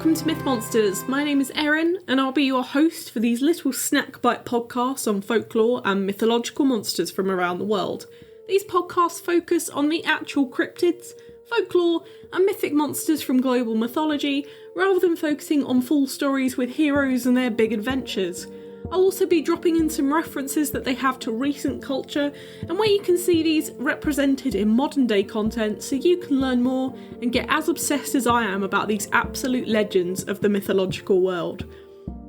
welcome to Myth Monsters. My name is Erin, and I'll be your host for these little snack bite podcasts on folklore and mythological monsters from around the world. These podcasts focus on the actual cryptids, folklore, and mythic monsters from global mythology, rather than focusing on full stories with heroes and their big adventures. I'll also be dropping in some references that they have to recent culture and where you can see these represented in modern day content so you can learn more and get as obsessed as I am about these absolute legends of the mythological world.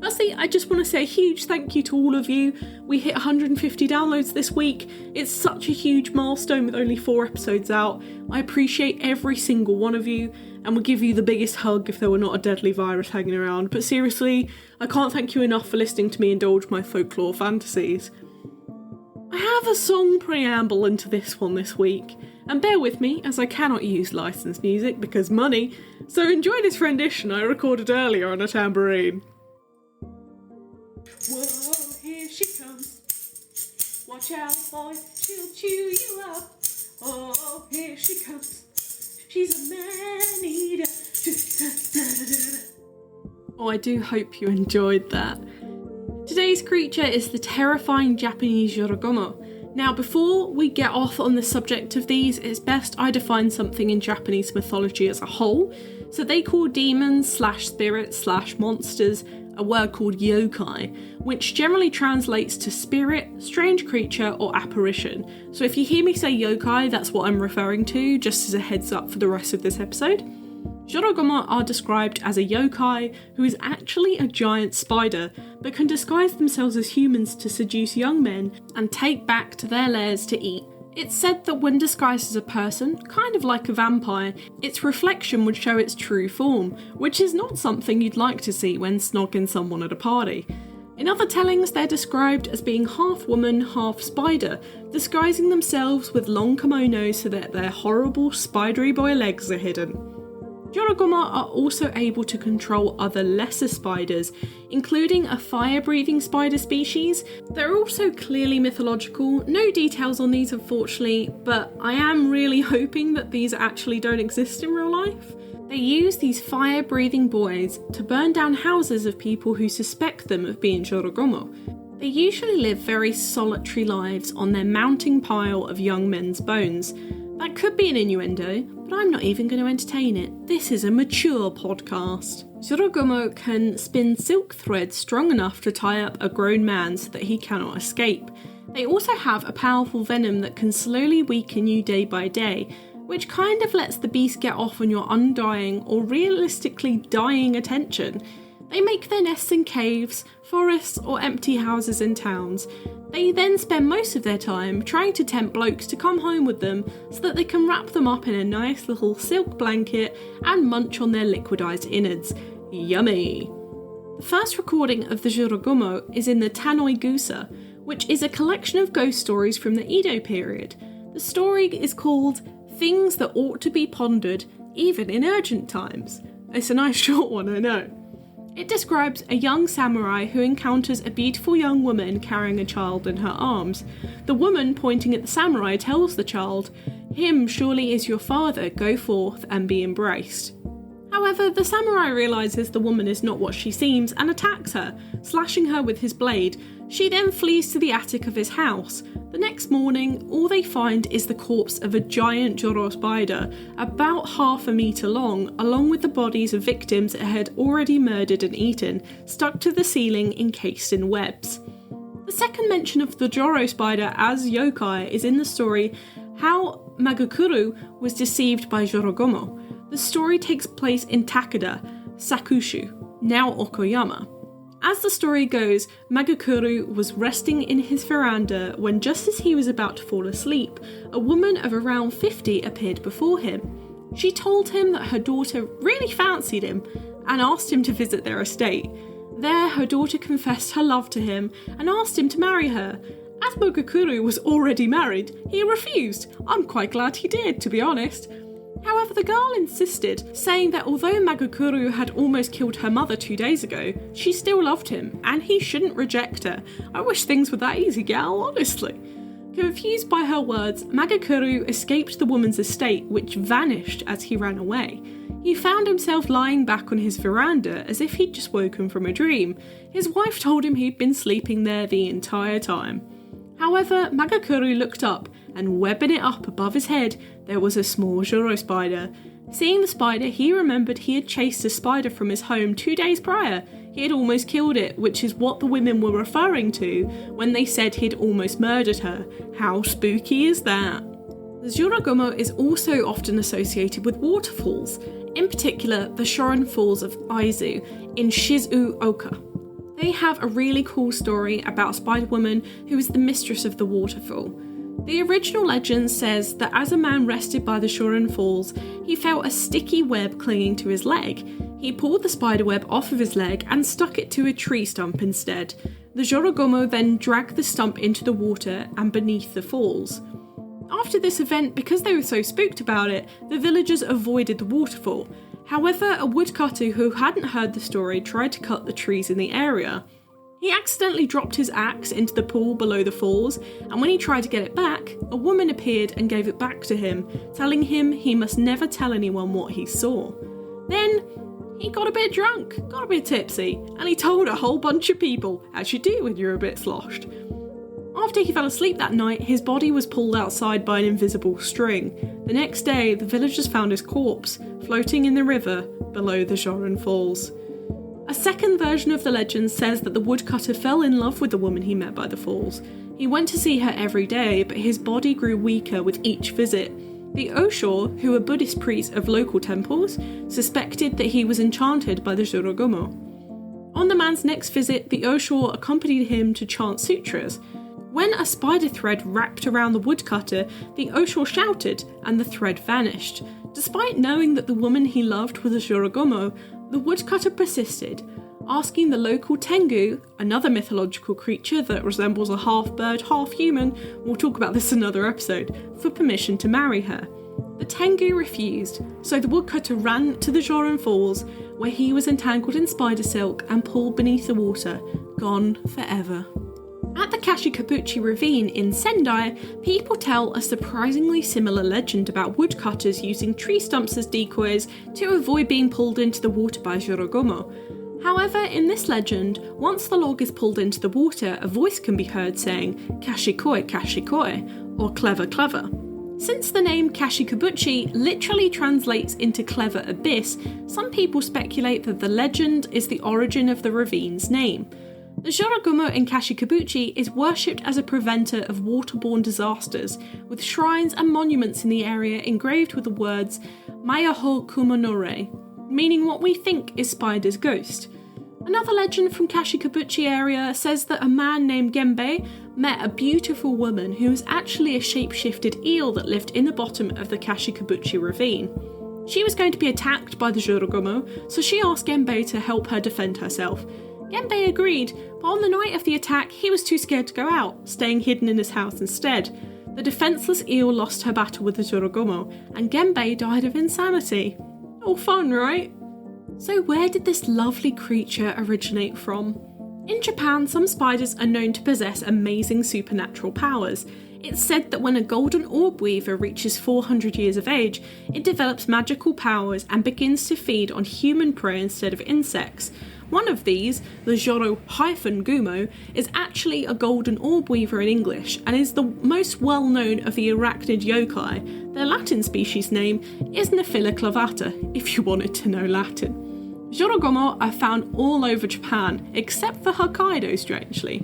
Firstly, I just want to say a huge thank you to all of you. We hit 150 downloads this week. It's such a huge milestone with only 4 episodes out. I appreciate every single one of you and would give you the biggest hug if there were not a deadly virus hanging around. But seriously, I can't thank you enough for listening to me indulge my folklore fantasies. I have a song preamble into this one this week, and bear with me as I cannot use licensed music because money, so enjoy this rendition I recorded earlier on a tambourine. Whoa, here she comes. Watch out, boy, she'll chew you up. Oh, here she comes. She's a man-eater. Oh, I do hope you enjoyed that. Today's creature is the terrifying Japanese Jorōgumo. Now, before we get off on the subject of these, it's best I define something in Japanese mythology as a whole. So they call demons / spirits / monsters a word called yokai, which generally translates to spirit, strange creature, or apparition. So if you hear me say yokai, that's what I'm referring to, just as a heads up for the rest of this episode. Jorōgumo are described as a yokai who is actually a giant spider, but can disguise themselves as humans to seduce young men and take back to their lairs to eat. It's said that when disguised as a person, kind of like a vampire, its reflection would show its true form, which is not something you'd like to see when snogging someone at a party. In other tellings, they're described as being half woman, half spider, disguising themselves with long kimonos so that their horrible spidery boy legs are hidden. Jorōgumo are also able to control other lesser spiders, including a fire-breathing spider species. They're also clearly mythological. No details on these, unfortunately, but I am really hoping that these actually don't exist in real life. They use these fire-breathing boys to burn down houses of people who suspect them of being Jorōgumo. They usually live very solitary lives on their mounting pile of young men's bones. That could be an innuendo, but I'm not even going to entertain it. This is a mature podcast. Jorōgumo can spin silk thread strong enough to tie up a grown man so that he cannot escape. They also have a powerful venom that can slowly weaken you day by day, which kind of lets the beast get off on your undying or realistically dying attention. They make their nests in caves, forests, or empty houses in towns. They then spend most of their time trying to tempt blokes to come home with them so that they can wrap them up in a nice little silk blanket and munch on their liquidized innards. Yummy! The first recording of the Jorōgumo is in the Tanoi Gusa, which is a collection of ghost stories from the Edo period. The story is called Things That Ought to Be Pondered, Even in Urgent Times. It's a nice short one, I know. It describes a young samurai who encounters a beautiful young woman carrying a child in her arms. The woman, pointing at the samurai, tells the child, "Him surely is your father, go forth and be embraced." However, the samurai realises the woman is not what she seems and attacks her, slashing her with his blade. She then flees to the attic of his house. The next morning, all they find is the corpse of a giant Joro spider, about half a metre long, along with the bodies of victims it had already murdered and eaten, stuck to the ceiling encased in webs. The second mention of the Joro spider as yokai is in the story How Magakuru Was Deceived by Jorōgumo. The story takes place in Takeda, Sakushu, now Okoyama. As the story goes, Magakuru was resting in his veranda when, just as he was about to fall asleep, a woman of around 50 appeared before him. She told him that her daughter really fancied him and asked him to visit their estate. There, her daughter confessed her love to him and asked him to marry her. As Magakuru was already married, he refused. I'm quite glad he did, to be honest. However, the girl insisted, saying that although Magakuru had almost killed her mother 2 days ago, she still loved him, and he shouldn't reject her. I wish things were that easy, gal, honestly. Confused by her words, Magakuru escaped the woman's estate, which vanished as he ran away. He found himself lying back on his veranda as if he'd just woken from a dream. His wife told him he'd been sleeping there the entire time. However, Magakuru looked up, and webbing it up above his head, there was a small Joro spider. Seeing the spider, he remembered he had chased a spider from his home 2 days prior. He had almost killed it, which is what the women were referring to when they said he'd almost murdered her. How spooky is that? The Jorōgumo is also often associated with waterfalls, in particular the Shorin Falls of Aizu in Shizuoka. They have a really cool story about a spider woman who is the mistress of the waterfall. The original legend says that as a man rested by the Shorin Falls, he felt a sticky web clinging to his leg. He pulled the spider web off of his leg and stuck it to a tree stump instead. The Jorōgumo then dragged the stump into the water and beneath the falls. After this event, because they were so spooked about it, the villagers avoided the waterfall. However, a woodcutter who hadn't heard the story tried to cut the trees in the area. He accidentally dropped his axe into the pool below the falls, and when he tried to get it back, a woman appeared and gave it back to him, telling him he must never tell anyone what he saw. Then he got a bit drunk, got a bit tipsy, and he told a whole bunch of people, as you do when you're a bit sloshed. After he fell asleep that night, his body was pulled outside by an invisible string. The next day, the villagers found his corpse, floating in the river below the Shorin Falls. A second version of the legend says that the woodcutter fell in love with the woman he met by the falls. He went to see her every day, but his body grew weaker with each visit. The Osho, who were Buddhist priests of local temples, suspected that he was enchanted by the Jorōgumo. On the man's next visit, the Osho accompanied him to chant sutras. When a spider thread wrapped around the woodcutter, the Osho shouted and the thread vanished. Despite knowing that the woman he loved was a Jorōgumo, the woodcutter persisted, asking the local Tengu, another mythological creature that resembles a half-bird, half-human, we'll talk about this in another episode, for permission to marry her. The Tengu refused, so the woodcutter ran to the Shorin Falls, where he was entangled in spider silk and pulled beneath the water, gone forever. At the Kashikabuchi ravine in Sendai, people tell a surprisingly similar legend about woodcutters using tree stumps as decoys to avoid being pulled into the water by Jorōgumo. However, in this legend, once the log is pulled into the water, a voice can be heard saying "Kashikoi, kashikoi," or "clever, clever." Since the name Kashikabuchi literally translates into clever abyss, some people speculate that the legend is the origin of the ravine's name. The Jorōgumo in Kashikabuchi is worshipped as a preventer of waterborne disasters, with shrines and monuments in the area engraved with the words Mayaho Kumonore, meaning what we think is Spider's ghost. Another legend from Kashikabuchi area says that a man named Genbei met a beautiful woman who was actually a shape-shifted eel that lived in the bottom of the Kashikabuchi ravine. She was going to be attacked by the Jorōgumo, so she asked Genbei to help her defend herself. Genbei agreed, but on the night of the attack he was too scared to go out, staying hidden in his house instead. The defenceless eel lost her battle with the Jorōgumo, and Genbei died of insanity. All fun, right? So where did this lovely creature originate from? In Japan, some spiders are known to possess amazing supernatural powers. It's said that when a golden orb weaver reaches 400 years of age, it develops magical powers and begins to feed on human prey instead of insects. One of these, the Jorōgumo, is actually a golden orb weaver in English and is the most well-known of the arachnid yokai. Their Latin species name is Nephila clavata, if you wanted to know Latin. Jorōgumo are found all over Japan, except for Hokkaido, strangely.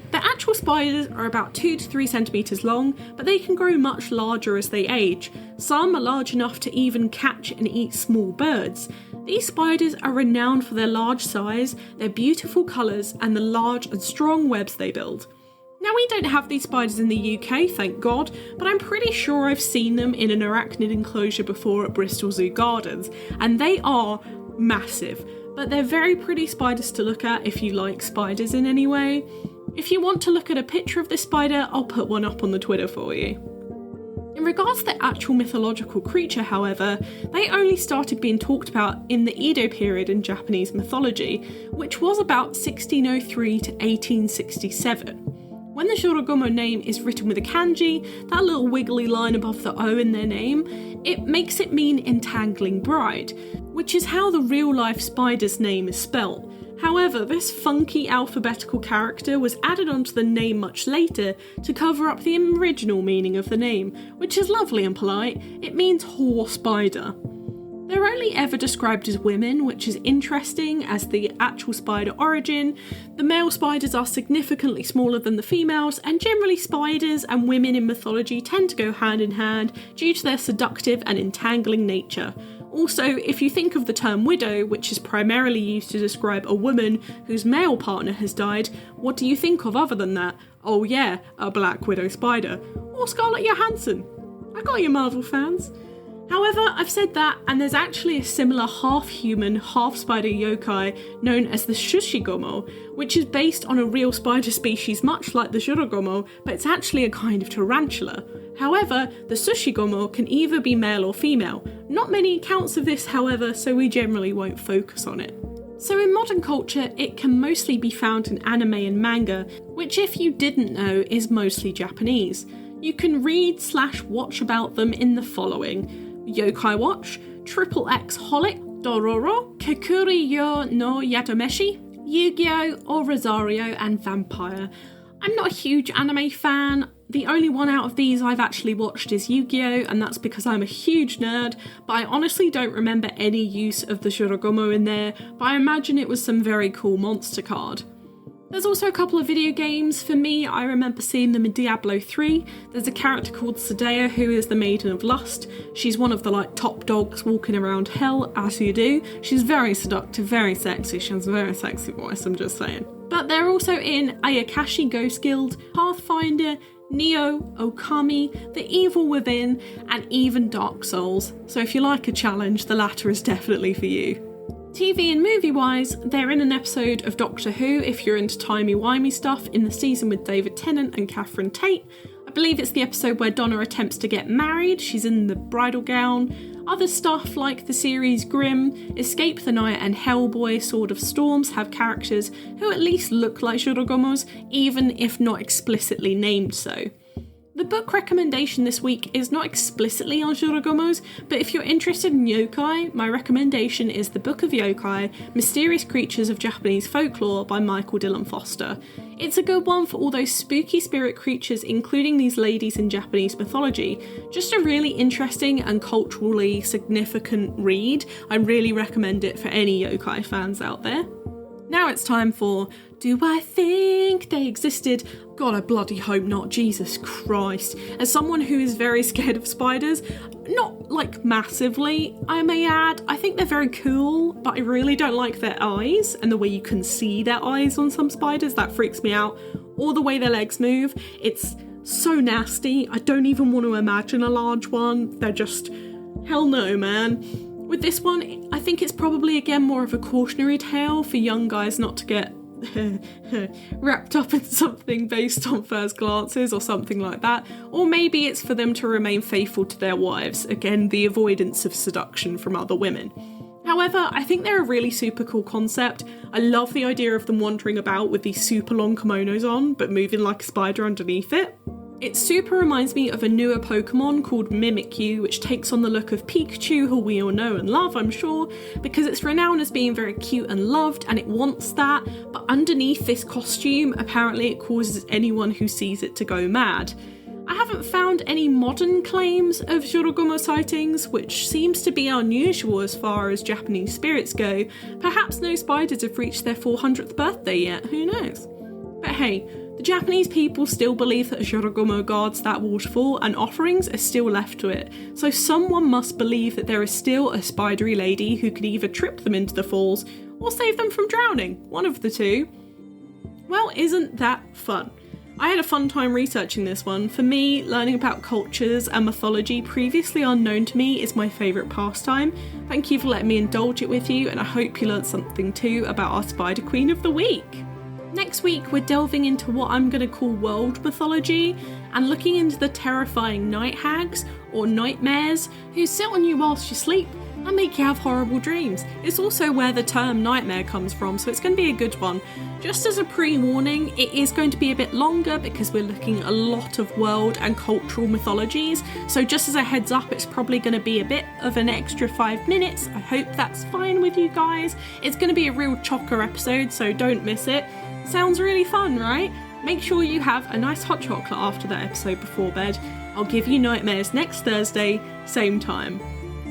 The actual spiders are about 2 to 3 centimetres long, but they can grow much larger as they age. Some are large enough to even catch and eat small birds. These spiders are renowned for their large size, their beautiful colours, and the large and strong webs they build. Now, we don't have these spiders in the UK, thank God, but I'm pretty sure I've seen them in an arachnid enclosure before at Bristol Zoo Gardens, and they are massive. But they're very pretty spiders to look at if you like spiders in any way. If you want to look at a picture of this spider, I'll put one up on the Twitter for you. In regards to the actual mythological creature, however, they only started being talked about in the Edo period in Japanese mythology, which was about 1603 to 1867. When the Jorōgumo name is written with a kanji, that little wiggly line above the O in their name, it makes it mean entangling bride, which is how the real-life spider's name is spelt. However, this funky alphabetical character was added onto the name much later to cover up the original meaning of the name, which is lovely and polite. It means whore spider. They're only ever described as women, which is interesting as the actual spider origin. The male spiders are significantly smaller than the females, and generally spiders and women in mythology tend to go hand in hand due to their seductive and entangling nature. Also, if you think of the term widow, which is primarily used to describe a woman whose male partner has died, what do you think of other than that? Oh yeah, a black widow spider. Or Scarlett Johansson. I got you, Marvel fans. However, I've said that, and there's actually a similar half-human, half-spider yokai known as the Sushigomo, which is based on a real spider species much like the Jorōgumo, but it's actually a kind of tarantula. However, the Sushigomo can either be male or female. Not many accounts of this, however, so we generally won't focus on it. So in modern culture, it can mostly be found in anime and manga, which if you didn't know is mostly Japanese. You can read/watch about them in the following: Yokai Watch, XXX Holic, Dororo, Kekuri yo no Yatomeshi, Yu-Gi-Oh! Or Rosario and Vampire. I'm not a huge anime fan. The only one out of these I've actually watched is Yu-Gi-Oh! And that's because I'm a huge nerd, but I honestly don't remember any use of the Jorōgumo in there, but I imagine it was some very cool monster card. There's also a couple of video games. For me, I remember seeing them in Diablo 3. There's a character called Sadea who is the Maiden of Lust. She's one of the top dogs walking around hell, as you do. She's very seductive, very sexy. She has a very sexy voice, I'm just saying. But they're also in Ayakashi Ghost Guild, Pathfinder, Neo, Okami, The Evil Within, and even Dark Souls. So if you like a challenge, the latter is definitely for you. TV and movie-wise, they're in an episode of Doctor Who if you're into timey-wimey stuff in the season with David Tennant and Catherine Tate. I believe it's the episode where Donna attempts to get married, she's in the bridal gown. Other stuff like the series Grimm, Escape the Night and Hellboy Sword of Storms have characters who at least look like Jorōgumos, even if not explicitly named so. The book recommendation this week is not explicitly on Jorōgumos, but if you're interested in yokai, my recommendation is The Book of Yokai, Mysterious Creatures of Japanese Folklore by Michael Dillon Foster. It's a good one for all those spooky spirit creatures, including these ladies in Japanese mythology. Just a really interesting and culturally significant read. I really recommend it for any yokai fans out there. Now it's time for Do I Think They Existed? God, I bloody hope not, Jesus Christ. As someone who is very scared of spiders, not massively, I may add, I think they're very cool, but I really don't like their eyes and the way you can see their eyes on some spiders, that freaks me out. Or the way their legs move, it's so nasty. I don't even want to imagine a large one. They're just, hell no, man. With this one, I think it's probably again more of a cautionary tale for young guys not to get wrapped up in something based on first glances or something like that. Or maybe it's for them to remain faithful to their wives. Again, the avoidance of seduction from other women. However, I think they're a really super cool concept. I love the idea of them wandering about with these super long kimonos on, but moving like a spider underneath it. It super reminds me of a newer Pokemon called Mimikyu, which takes on the look of Pikachu, who we all know and love, I'm sure, because it's renowned as being very cute and loved, and it wants that, but underneath this costume, apparently it causes anyone who sees it to go mad. I haven't found any modern claims of Jorōgumo sightings, which seems to be unusual as far as Japanese spirits go. Perhaps no spiders have reached their 400th birthday yet, who knows? But hey, the Japanese people still believe that Jorōgumo guards that waterfall and offerings are still left to it, so someone must believe that there is still a spidery lady who could either trip them into the falls or save them from drowning, one of the two. Well, isn't that fun? I had a fun time researching this one. For me, learning about cultures and mythology previously unknown to me is my favourite pastime. Thank you for letting me indulge it with you, and I hope you learned something too about our Spider Queen of the Week. Next week, we're delving into what I'm going to call world mythology and looking into the terrifying night hags, or nightmares, who sit on you whilst you sleep, and make you have horrible dreams. It's also where the term nightmare comes from, so it's going to be a good one. Just as a pre-warning, it is going to be a bit longer because we're looking at a lot of world and cultural mythologies, so just as a heads up, it's probably going to be a bit of an extra 5 minutes. I hope that's fine with you guys. It's going to be a real chocker episode, so don't miss it. Sounds really fun, right? Make sure you have a nice hot chocolate after that episode before bed. I'll give you nightmares next Thursday, same time.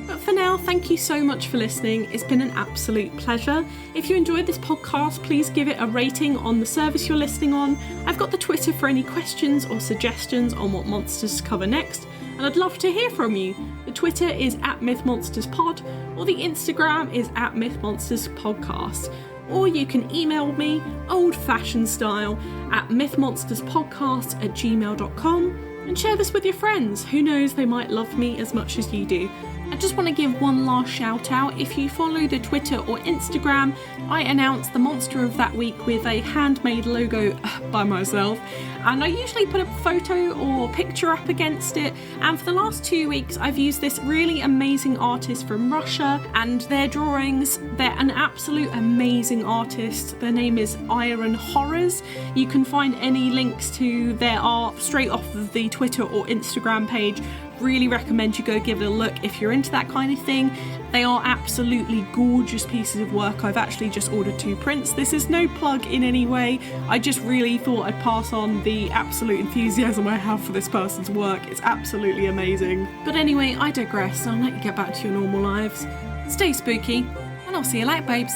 But for now, thank you so much for listening. It's been an absolute pleasure. If you enjoyed this podcast, please give it a rating on the service you're listening on. I've got the Twitter for any questions or suggestions on what monsters to cover next, and I'd love to hear from you. The Twitter is @MythMonstersPod, or the Instagram is @MythMonstersPodcast. Or you can email me, old-fashioned style, at mythmonsterspodcast@gmail.com, and share this with your friends. Who knows, they might love me as much as you do. I just want to give one last shout out. If you follow the Twitter or Instagram, I announce the monster of that week with a handmade logo by myself, and I usually put a photo or picture up against it, and for the last 2 weeks I've used this really amazing artist from Russia and their drawings. They're an absolute amazing artist. Their name is Iron Horrors. You can find any links to their art straight off of the Twitter or Instagram page. Really recommend you go give it a look if you're into that kind of thing. They are absolutely gorgeous pieces of work. I've actually just ordered 2 prints. This is no plug in any way. I just really thought I'd pass on the absolute enthusiasm I have for this person's work. It's absolutely amazing. But anyway, I digress. I'll let you get back to your normal lives. Stay spooky, and I'll see you later, babes.